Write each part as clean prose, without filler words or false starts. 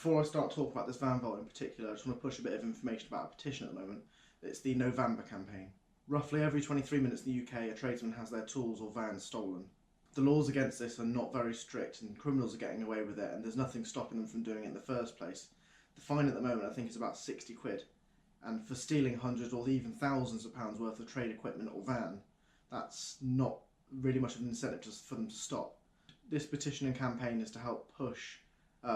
Before I start talking about this van vault in particular, I just want to push a bit of information about a petition at the moment. It's the November campaign. Roughly every 23 minutes in the UK, a tradesman has their tools or vans stolen. The laws against this are not very strict and criminals are getting away with it, and there's nothing stopping them from doing it in the first place. The fine at the moment I think is about 60 quid, and for stealing hundreds or even thousands of pounds worth of trade equipment or van, that's not really much of an incentive for them to stop. This petition and campaign is to help push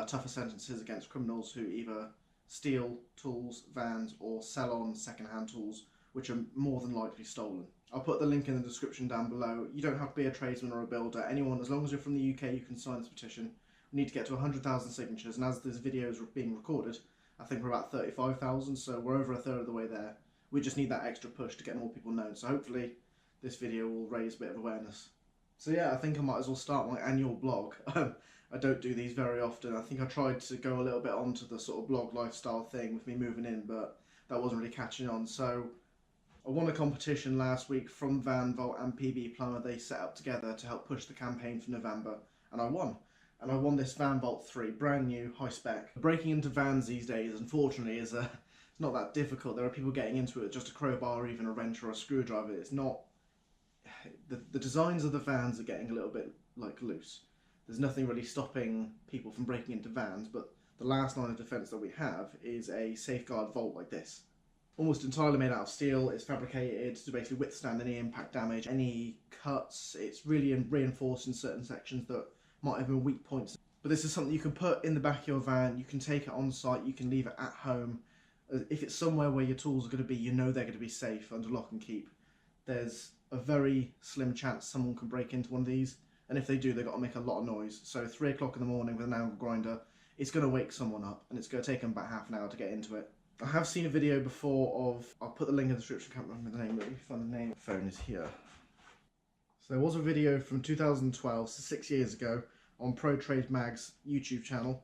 tougher sentences against criminals who either steal tools, vans, or sell on second-hand tools which are more than likely stolen. I'll put the link in the description down below. You don't have to be a tradesman or a builder. Anyone, as long as you're from the UK, you can sign this petition. We need to get to 100,000 signatures, and as this video is being recorded, I think we're about 35,000, so we're over a third of the way there. We just need that extra push to get more people known, so hopefully this video will raise a bit of awareness. So yeah, I think I might as well start my annual blog. I don't do these very often. I think I tried to go a little bit onto the sort of blog lifestyle thing with me moving in, but that wasn't really catching on. So I won a competition last week from Van Vault and PB Plumber. They set up together to help push the campaign for November, and I won. And I won this Van Vault 3, brand new, high spec. Breaking into vans these days, unfortunately, is not that difficult. There are people getting into it with just a crowbar or even a wrench or a screwdriver. It's not... The designs of the vans are getting a little bit, loose. There's nothing really stopping people from breaking into vans, but the last line of defence that we have is a safeguard vault like this. Almost entirely made out of steel. It's fabricated to basically withstand any impact damage, any cuts. It's really reinforced in certain sections that might have been weak points. But this is something you can put in the back of your van, you can take it on site, you can leave it at home. If it's somewhere where your tools are going to be, you know they're going to be safe under lock and keep. There's a very slim chance someone can break into one of these, and if they do, they've got to make a lot of noise. So 3 o'clock in the morning with an angle grinder, it's going to wake someone up, and it's going to take them about half an hour to get into it. I have seen a video before of, I'll put the link in the description, I can't remember the name, but if you find the name, the phone is here. So there was a video from 2012, so 6 years ago, on Pro Trade Mag's YouTube channel.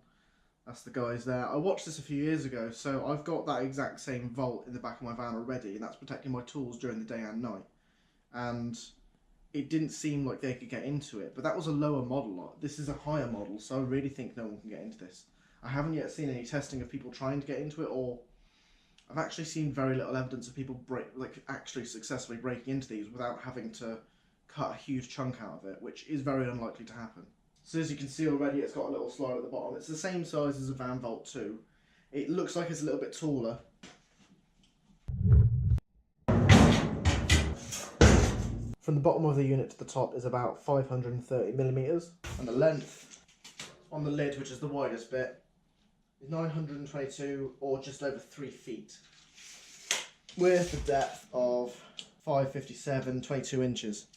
That's the guys there. I watched this a few years ago, so I've got that exact same vault in the back of my van already, and that's protecting my tools during the day and night. And it didn't seem like they could get into it, but that was a lower model. This is a higher model, so I really think no one can get into this. I haven't yet seen any testing of people trying to get into it, or I've actually seen very little evidence of people actually successfully breaking into these without having to cut a huge chunk out of it, which is very unlikely to happen. So as you can see already, it's got a little slide at the bottom. It's the same size as a Van Vault 2. It looks like it's a little bit taller. From the bottom of the unit to the top is about 530mm, and the length on the lid, which is the widest bit, is 922 or just over 3 feet, with a depth of 557, 22 inches.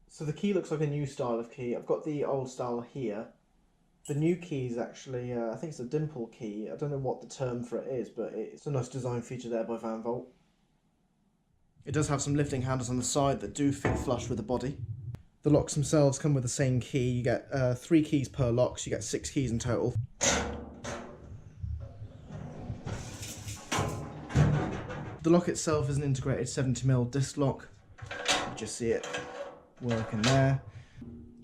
So the key looks like a new style of key. I've got the old style here. The new key is actually, I think it's a dimple key. I don't know what the term for it is, but it's a nice design feature there by Van Vault. It does have some lifting handles on the side that do fit flush with the body. The locks themselves come with the same key. You get 3 keys per lock, so you get 6 keys in total. The lock itself is an integrated 70mm disc lock. You just see it working there.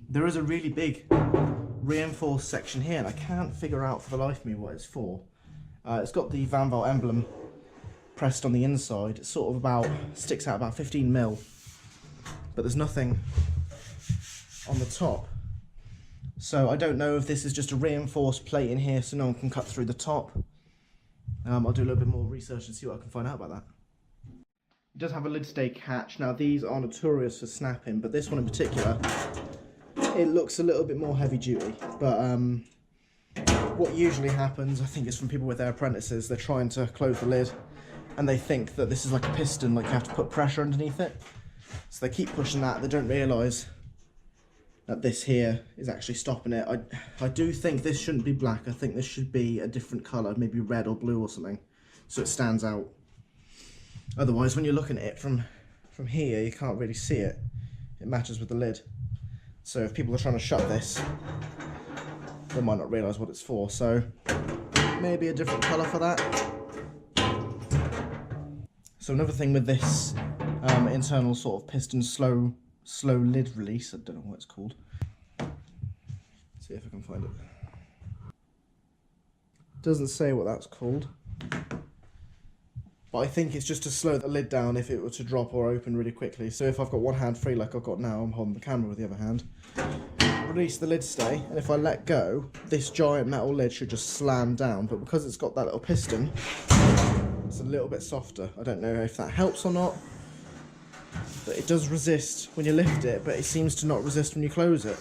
There is a really big reinforced section here, and I can't figure out for the life of me what it's for. It's got the Van Vault emblem pressed on the inside. It sort of sticks out about 15mm, but there's nothing on the top. So I don't know if this is just a reinforced plate in here so no one can cut through the top. I'll do a little bit more research and see what I can find out about that. It does have a lid stay catch. Now these are notorious for snapping, but this one in particular, it looks a little bit more heavy duty. But what usually happens, I think, is from people with their apprentices, they're trying to close the lid and they think that this is like a piston, like you have to put pressure underneath it. So they keep pushing that, they don't realise that this here is actually stopping it. I do think this shouldn't be black. I think this should be a different colour, maybe red or blue or something, so it stands out. Otherwise, when you're looking at it from here, you can't really see it. It matches with the lid. So if people are trying to shut this, they might not realise what it's for. So maybe a different colour for that. So another thing with this internal sort of piston slow lid release, I don't know what it's called. See if I can find it. Doesn't say what that's called. But I think it's just to slow the lid down if it were to drop or open really quickly. So if I've got one hand free like I've got now, I'm holding the camera with the other hand. Release the lid stay, and if I let go, this giant metal lid should just slam down. But because it's got that little piston, it's a little bit softer. I don't know if that helps or not. But it does resist when you lift it, but it seems to not resist when you close it.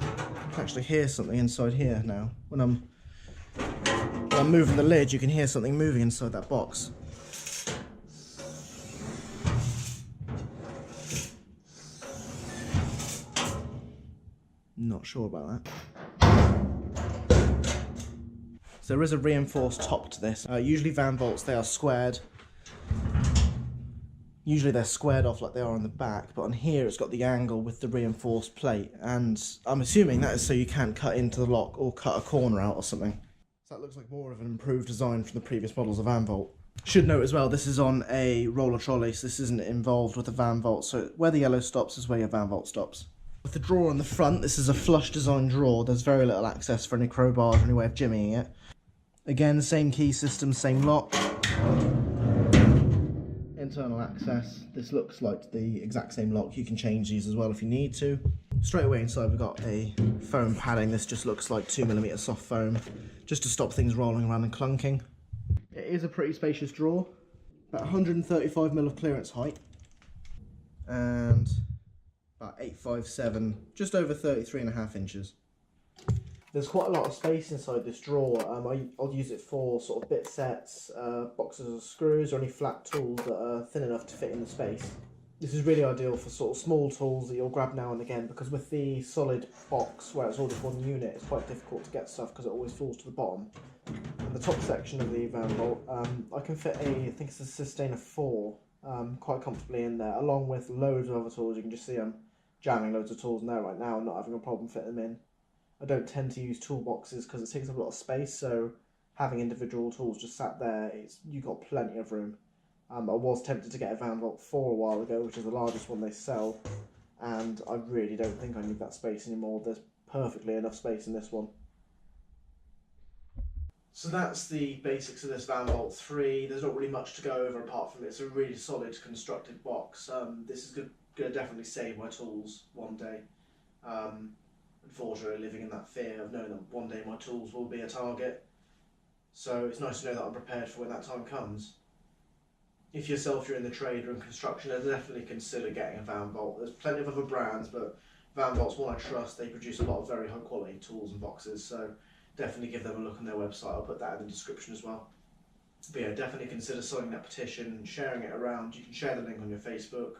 I can actually hear something inside here now. When I'm moving the lid, you can hear something moving inside that box. Not sure about that. So there is a reinforced top to this. Usually van vaults, they are squared. Usually they're squared off like they are on the back, but on here it's got the angle with the reinforced plate, and I'm assuming that is so you can't cut into the lock or cut a corner out or something. So that looks like more of an improved design from the previous models of van vault. Should note as well, this is on a roller trolley, so this isn't involved with the van vault, so where the yellow stops is where your van vault stops. With the drawer on the front, this is a flush design drawer. There's very little access for any crowbars or any way of jimmying it. Again, same key system, same lock. Internal access. This looks like the exact same lock. You can change these as well if you need to. Straight away inside we've got a foam padding. This just looks like 2mm soft foam, just to stop things rolling around and clunking. It is a pretty spacious drawer. About 135mm of clearance height. And about 857, just over 33.5 inches. There's quite a lot of space inside this drawer. I'll use it for sort of bit sets, boxes of screws, or any flat tools that are thin enough to fit in the space. This is really ideal for sort of small tools that you'll grab now and again, because with the solid box where it's all just one unit, it's quite difficult to get stuff because it always falls to the bottom. In the top section of the van vault, I can fit I think it's a Sustainer 4, quite comfortably in there, along with loads of other tools. You can just see I'm jamming loads of tools in there right now and not having a problem fitting them in. I don't tend to use toolboxes because it takes up a lot of space, so having individual tools just sat there, you've got plenty of room. I was tempted to get a Van Vault 4 a while ago, which is the largest one they sell, and I really don't think I need that space anymore. There's perfectly enough space in this one. So that's the basics of this Van Vault 3. There's not really much to go over apart from it's a really solid constructed box. This is going to definitely save my tools one day. Unfortunately, living in that fear of knowing that one day my tools will be a target. So it's nice to know that I'm prepared for when that time comes. If yourself you're in the trade or in construction, I'd definitely consider getting a Van Vault. There's plenty of other brands, but Van Vault's one I trust. They produce a lot of very high quality tools and boxes, so definitely give them a look on their website. I'll put that in the description as well. But yeah, definitely consider signing that petition, sharing it around. You can share the link on your Facebook,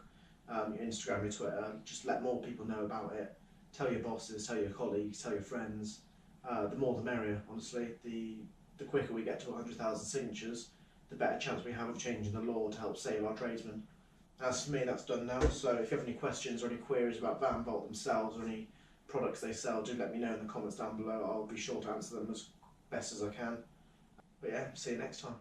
your Instagram, your Twitter. Just let more people know about it. Tell your bosses, tell your colleagues, tell your friends. The more the merrier, honestly. The quicker we get to 100,000 signatures, the better chance we have of changing the law to help save our tradesmen. As for me, that's done now, so if you have any questions or any queries about Van Vault themselves or any products they sell, do let me know in the comments down below. I'll be sure to answer them as best as I can. But yeah, see you next time.